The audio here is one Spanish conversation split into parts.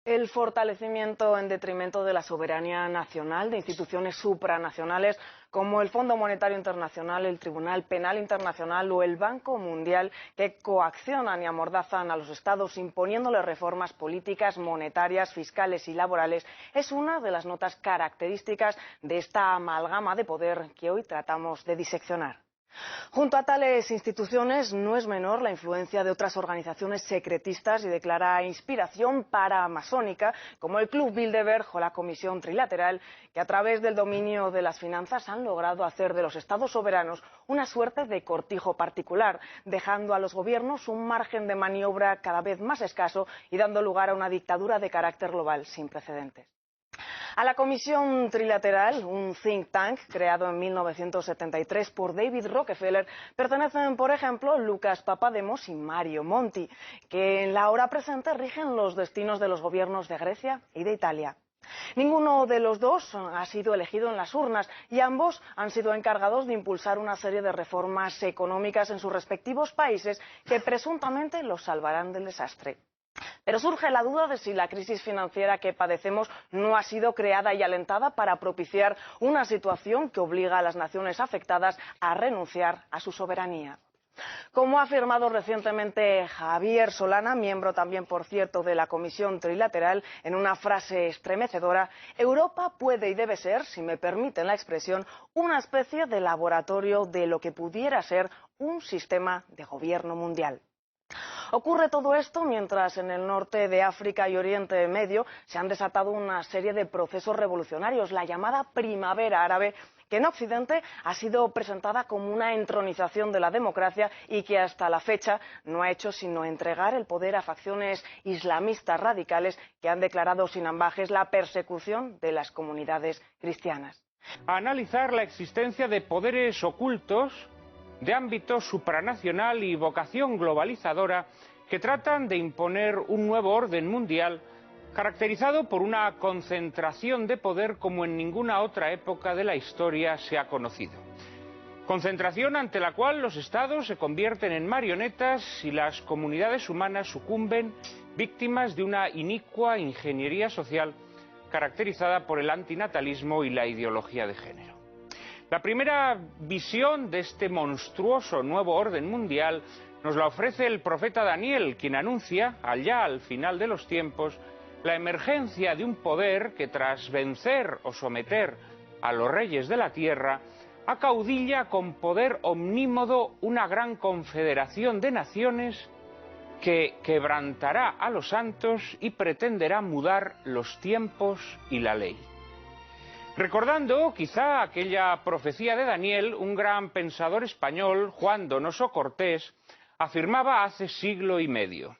El fortalecimiento en detrimento de la soberanía nacional, de instituciones supranacionales como el Fondo Monetario Internacional, el Tribunal Penal Internacional o el Banco Mundial, que coaccionan y amordazan a los Estados imponiéndoles reformas políticas, monetarias, fiscales y laborales, es una de las notas características de esta amalgama de poder que hoy tratamos de diseccionar. Junto a tales instituciones no es menor la influencia de otras organizaciones secretistas y de clara inspiración paramasónica, como el Club Bilderberg o la Comisión Trilateral, que a través del dominio de las finanzas han logrado hacer de los estados soberanos una suerte de cortijo particular, dejando a los gobiernos un margen de maniobra cada vez más escaso y dando lugar a una dictadura de carácter global sin precedentes. A la Comisión Trilateral, un think tank creado en 1973 por David Rockefeller, pertenecen, por ejemplo, Lucas Papademos y Mario Monti, que en la hora presente rigen los destinos de los gobiernos de Grecia y de Italia. Ninguno de los dos ha sido elegido en las urnas y ambos han sido encargados de impulsar una serie de reformas económicas en sus respectivos países que presuntamente los salvarán del desastre. Pero surge la duda de si la crisis financiera que padecemos no ha sido creada y alentada para propiciar una situación que obliga a las naciones afectadas a renunciar a su soberanía. Como ha afirmado recientemente Javier Solana, miembro también, por cierto, de la Comisión Trilateral, en una frase estremecedora, Europa puede y debe ser, si me permiten la expresión, una especie de laboratorio de lo que pudiera ser un sistema de gobierno mundial. Ocurre todo esto mientras en el norte de África y Oriente Medio se han desatado una serie de procesos revolucionarios, la llamada Primavera Árabe, que en Occidente ha sido presentada como una entronización de la democracia y que hasta la fecha no ha hecho sino entregar el poder a facciones islamistas radicales que han declarado sin ambages la persecución de las comunidades cristianas. A analizar la existencia de poderes ocultos de ámbito supranacional y vocación globalizadora que tratan de imponer un nuevo orden mundial caracterizado por una concentración de poder como en ninguna otra época de la historia se ha conocido. Concentración ante la cual los estados se convierten en marionetas y las comunidades humanas sucumben víctimas de una inicua ingeniería social caracterizada por el antinatalismo y la ideología de género. La primera visión de este monstruoso nuevo orden mundial nos la ofrece el profeta Daniel, quien anuncia, allá al final de los tiempos, la emergencia de un poder que tras vencer o someter a los reyes de la tierra, acaudilla con poder omnímodo una gran confederación de naciones que quebrantará a los santos y pretenderá mudar los tiempos y la ley. Recordando quizá aquella profecía de Daniel, un gran pensador español, Juan Donoso Cortés, afirmaba hace siglo y medio: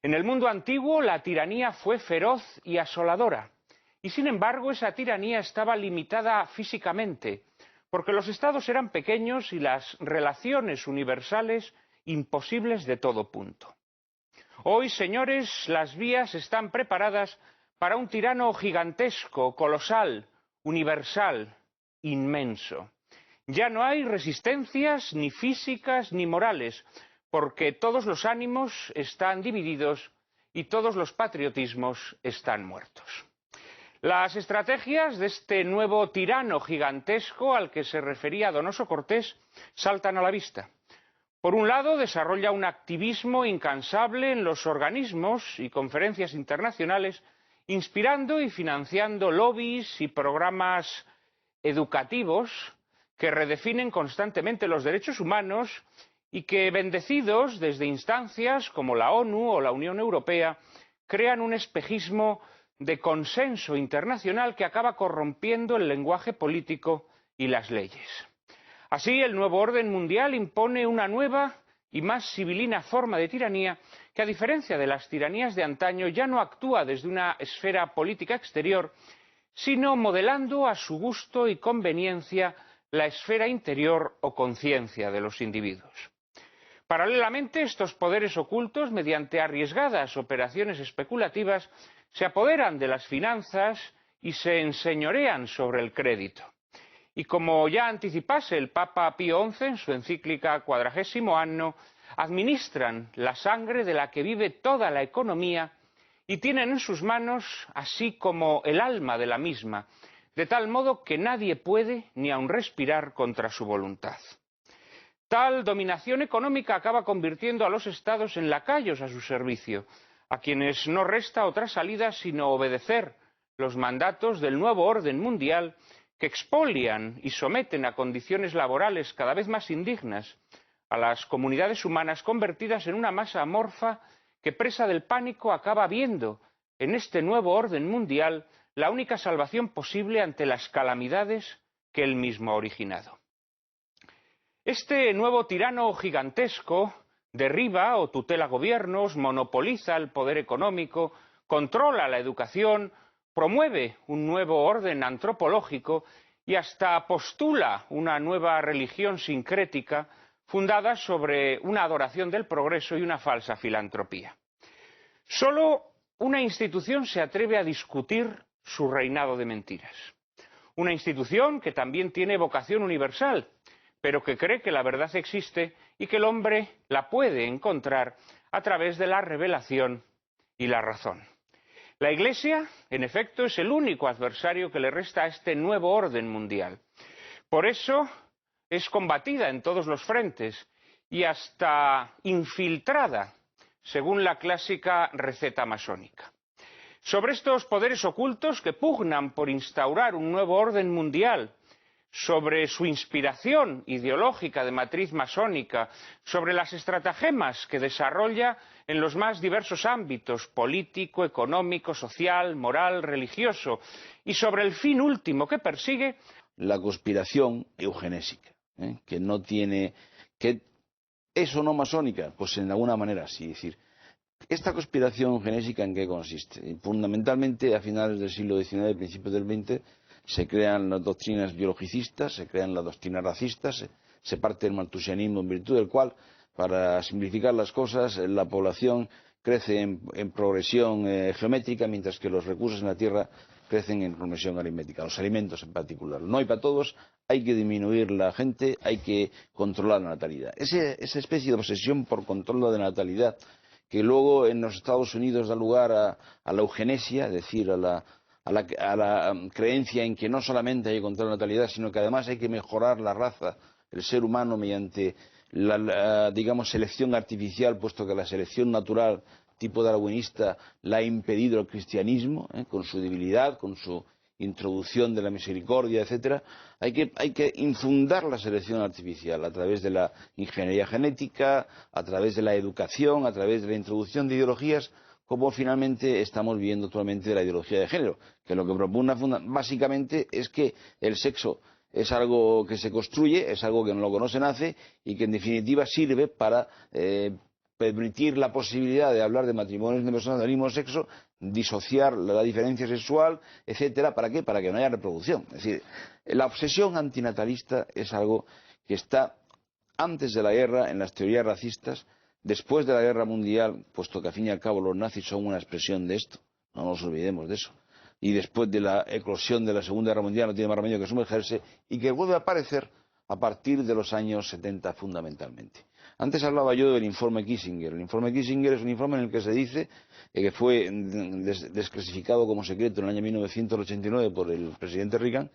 en el mundo antiguo la tiranía fue feroz y asoladora, y sin embargo esa tiranía estaba limitada físicamente, porque los estados eran pequeños y las relaciones universales imposibles de todo punto. Hoy, señores, las vías están preparadas para un tirano gigantesco, colosal, universal, inmenso. Ya no hay resistencias ni físicas ni morales, porque todos los ánimos están divididos y todos los patriotismos están muertos. Las estrategias de este nuevo tirano gigantesco al que se refería Donoso Cortés saltan a la vista. Por un lado, desarrolla un activismo incansable en los organismos y conferencias internacionales, inspirando y financiando lobbies y programas educativos que redefinen constantemente los derechos humanos y que, bendecidos desde instancias como la ONU o la Unión Europea, crean un espejismo de consenso internacional que acaba corrompiendo el lenguaje político y las leyes. Así, el nuevo orden mundial impone una nueva y más sibilina forma de tiranía que, a diferencia de las tiranías de antaño, ya no actúa desde una esfera política exterior, sino modelando a su gusto y conveniencia la esfera interior o conciencia de los individuos. Paralelamente, estos poderes ocultos, mediante arriesgadas operaciones especulativas, se apoderan de las finanzas y se enseñorean sobre el crédito. Y como ya anticipase el Papa Pío XI en su encíclica Quadragésimo Anno, administran la sangre de la que vive toda la economía y tienen en sus manos así como el alma de la misma, de tal modo que nadie puede ni aun respirar contra su voluntad. Tal dominación económica acaba convirtiendo a los estados en lacayos a su servicio, a quienes no resta otra salida sino obedecer los mandatos del nuevo orden mundial que expolian y someten a condiciones laborales cada vez más indignas a las comunidades humanas convertidas en una masa amorfa que, presa del pánico, acaba viendo en este nuevo orden mundial la única salvación posible ante las calamidades que él mismo ha originado. Este nuevo tirano gigantesco derriba o tutela gobiernos, monopoliza el poder económico, controla la educación, promueve un nuevo orden antropológico y hasta postula una nueva religión sincrética fundada sobre una adoración del progreso y una falsa filantropía. Solo una institución se atreve a discutir su reinado de mentiras. Una institución que también tiene vocación universal, pero que cree que la verdad existe y que el hombre la puede encontrar a través de la revelación y la razón. La Iglesia, en efecto, es el único adversario que le resta a este nuevo orden mundial. Por eso es combatida en todos los frentes y hasta infiltrada, según la clásica receta masónica. Sobre estos poderes ocultos que pugnan por instaurar un nuevo orden mundial, sobre su inspiración ideológica de matriz masónica, sobre las estratagemas que desarrolla en los más diversos ámbitos político, económico, social, moral, religioso, y sobre el fin último que persigue, la conspiración eugenésica, que no tiene... que ¿es o no masónica? Pues en alguna manera sí. Es decir, ¿esta conspiración eugenésica en qué consiste? Fundamentalmente, a finales del siglo XIX, principios del XX, se crean las doctrinas biologicistas, se crean las doctrinas racistas, se parte el maltusianismo en virtud del cual, para simplificar las cosas, la población crece en progresión geométrica, mientras que los recursos en la tierra crecen en progresión aritmética, los alimentos en particular. No hay para todos, hay que disminuir la gente, hay que controlar la natalidad. Esa especie de obsesión por control de la natalidad, que luego en los Estados Unidos da lugar a la eugenesia, es decir, a la creencia en que no solamente hay que controlar la natalidad, sino que además hay que mejorar la raza, el ser humano, mediante digamos, selección artificial, puesto que la selección natural tipo darwinista la ha impedido el cristianismo, con su debilidad, con su introducción de la misericordia, etcétera. Hay que infundar la selección artificial a través de la ingeniería genética, a través de la educación, a través de la introducción de ideologías, como finalmente estamos viendo actualmente de la ideología de género, que lo que propone básicamente es que el sexo es algo que se construye, es algo que no lo conoce nace y que en definitiva sirve para permitir la posibilidad de hablar de matrimonios de personas del mismo sexo, disociar la diferencia sexual, etcétera. ¿Para qué? Para que no haya reproducción. Es decir, la obsesión antinatalista es algo que está antes de la guerra en las teorías racistas, después de la guerra mundial, puesto que al fin y al cabo los nazis son una expresión de esto, no nos olvidemos de eso, y después de la eclosión de la Segunda Guerra Mundial no tiene más remedio que sumergerse, y que vuelve a aparecer a partir de los años 70 fundamentalmente. Antes hablaba yo del informe Kissinger. El informe Kissinger es un informe en el que se dice que fue desclasificado como secreto en el año 1989 por el presidente Reagan.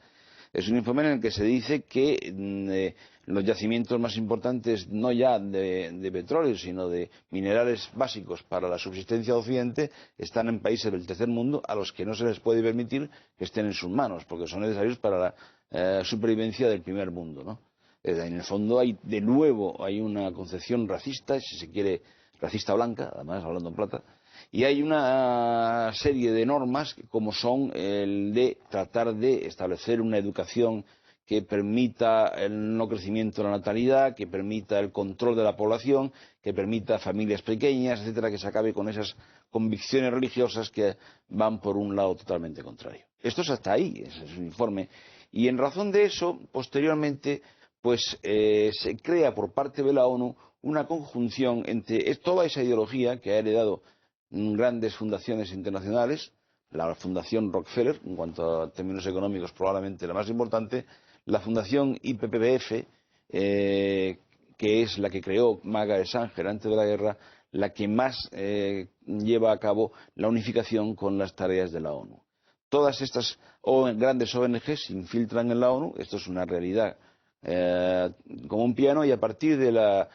Es un informe en el que se dice que los yacimientos más importantes, no ya de petróleo, sino de minerales básicos para la subsistencia de Occidente, están en países del tercer mundo a los que no se les puede permitir que estén en sus manos, porque son necesarios para la supervivencia del primer mundo, ¿no? En el fondo de nuevo hay una concepción racista, si se quiere, racista blanca, además hablando en plata, y hay una serie de normas como son el de tratar de establecer una educación que permita el no crecimiento de la natalidad, que permita el control de la población, que permita familias pequeñas, etcétera, que se acabe con esas convicciones religiosas que van por un lado totalmente contrario. Esto es hasta ahí, ese es un informe. Y en razón de eso, posteriormente, pues se crea por parte de la ONU una conjunción entre toda esa ideología que ha heredado grandes fundaciones internacionales, la Fundación Rockefeller, en cuanto a términos económicos probablemente la más importante, la Fundación IPPF, que es la que creó Margaret Sanger antes de la guerra, la que más lleva a cabo la unificación con las tareas de la ONU. Todas estas grandes ONG se infiltran en la ONU, esto es una realidad como un piano, y a partir de la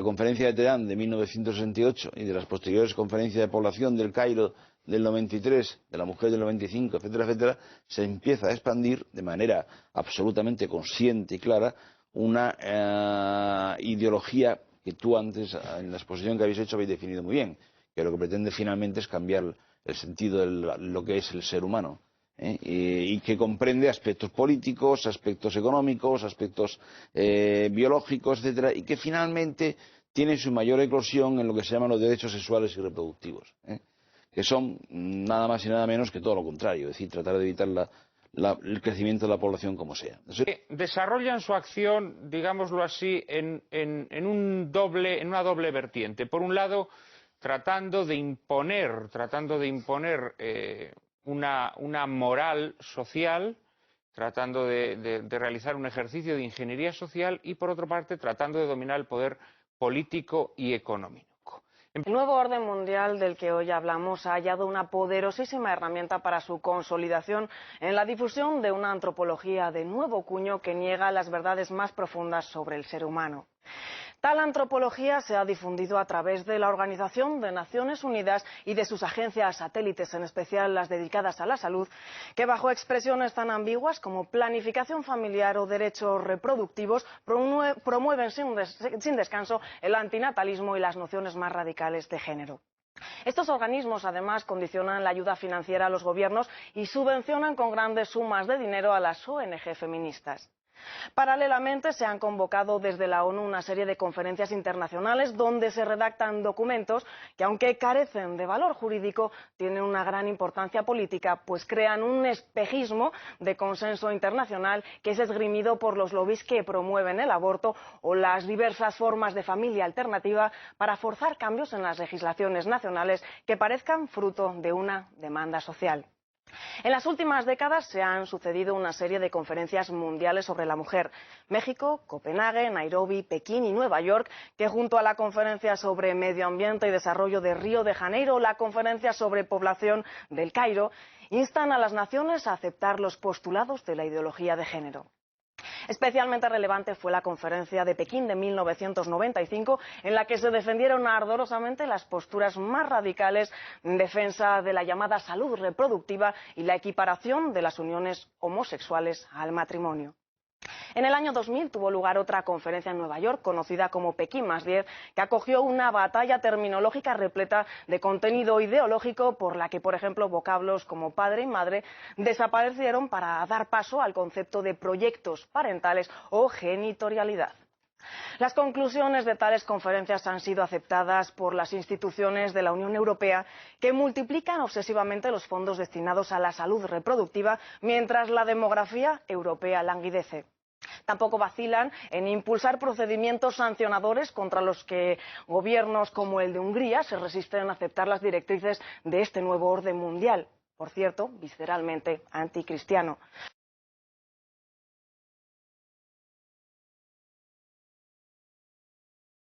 conferencia de Teherán de 1968 y de las posteriores conferencias de población del Cairo del 93, de la mujer del 95, etcétera, etcétera, se empieza a expandir de manera absolutamente consciente y clara una ideología que tú antes, en la exposición que habéis hecho, habéis definido muy bien, que lo que pretende finalmente es cambiar el sentido de lo que es el ser humano, y que comprende aspectos políticos, aspectos económicos, aspectos biológicos, etcétera, y que finalmente tiene su mayor eclosión en lo que se llaman los derechos sexuales y reproductivos, que son nada más y nada menos que todo lo contrario, es decir, tratar de evitar el crecimiento de la población como sea. Desarrollan su acción, digámoslo así, en una doble vertiente. Por un lado, tratando de imponer una moral social, tratando de realizar un ejercicio de ingeniería social y, por otra parte, tratando de dominar el poder político y económico. El nuevo orden mundial del que hoy hablamos ha hallado una poderosísima herramienta para su consolidación en la difusión de una antropología de nuevo cuño que niega las verdades más profundas sobre el ser humano. Tal antropología se ha difundido a través de la Organización de Naciones Unidas y de sus agencias satélites, en especial las dedicadas a la salud, que bajo expresiones tan ambiguas como planificación familiar o derechos reproductivos promueven sin descanso el antinatalismo y las nociones más radicales de género. Estos organismos, además, condicionan la ayuda financiera a los gobiernos y subvencionan con grandes sumas de dinero a las ONG feministas. Paralelamente, se han convocado desde la ONU una serie de conferencias internacionales donde se redactan documentos que, aunque carecen de valor jurídico, tienen una gran importancia política, pues crean un espejismo de consenso internacional que es esgrimido por los lobbies que promueven el aborto o las diversas formas de familia alternativa para forzar cambios en las legislaciones nacionales que parezcan fruto de una demanda social. En las últimas décadas se han sucedido una serie de conferencias mundiales sobre la mujer. México, Copenhague, Nairobi, Pekín y Nueva York, que junto a la Conferencia sobre Medio Ambiente y Desarrollo de Río de Janeiro, la Conferencia sobre Población del Cairo, instan a las naciones a aceptar los postulados de la ideología de género. Especialmente relevante fue la conferencia de Pekín de 1995, en la que se defendieron ardorosamente las posturas más radicales en defensa de la llamada salud reproductiva y la equiparación de las uniones homosexuales al matrimonio. En el año 2000 tuvo lugar otra conferencia en Nueva York, conocida como Pekín+10, que acogió una batalla terminológica repleta de contenido ideológico por la que, por ejemplo, vocablos como padre y madre desaparecieron para dar paso al concepto de proyectos parentales o genitorialidad. Las conclusiones de tales conferencias han sido aceptadas por las instituciones de la Unión Europea, que multiplican obsesivamente los fondos destinados a la salud reproductiva, mientras la demografía europea languidece. Tampoco vacilan en impulsar procedimientos sancionadores contra los que gobiernos como el de Hungría se resisten a aceptar las directrices de este nuevo orden mundial, por cierto, visceralmente anticristiano.